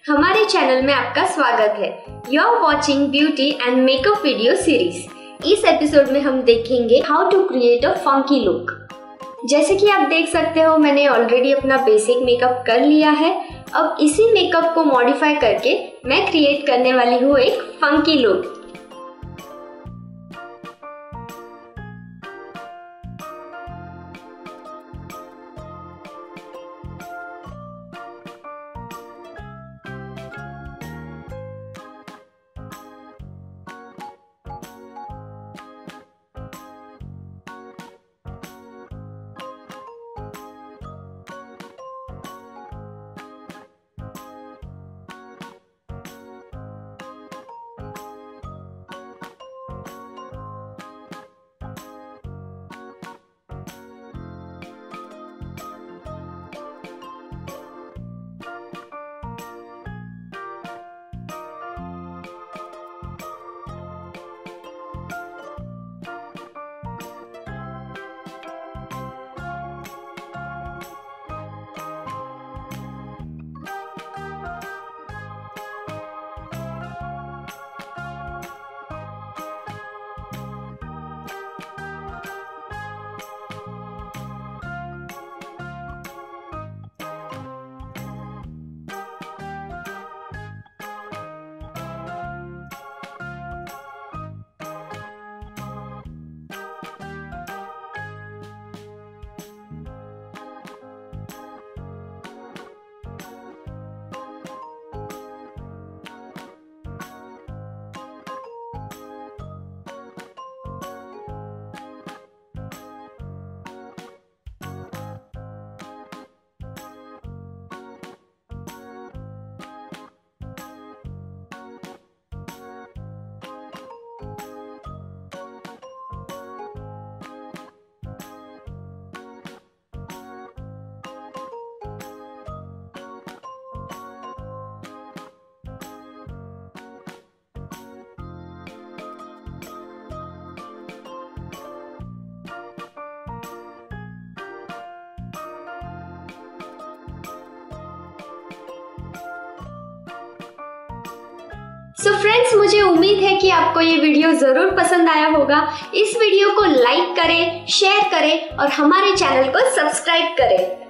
हमारे चैनल में आपका स्वागत है। You are watching beauty and makeup video series. इस एपिसोड में हम देखेंगे how to create a funky look. जैसे कि आप देख सकते हो, मैंने ऑलरेडी अपना बेसिक मेकअप कर लिया है। अब इसी मेकअप को मॉडिफाई करके मैं क्रिएट करने वाली हूँ एक फंकी लुक। सो फ्रेंड्स, मुझे उम्मीद है कि आपको ये वीडियो जरूर पसंद आया होगा। इस वीडियो को लाइक करें, शेयर करें और हमारे चैनल को सब्सक्राइब करें।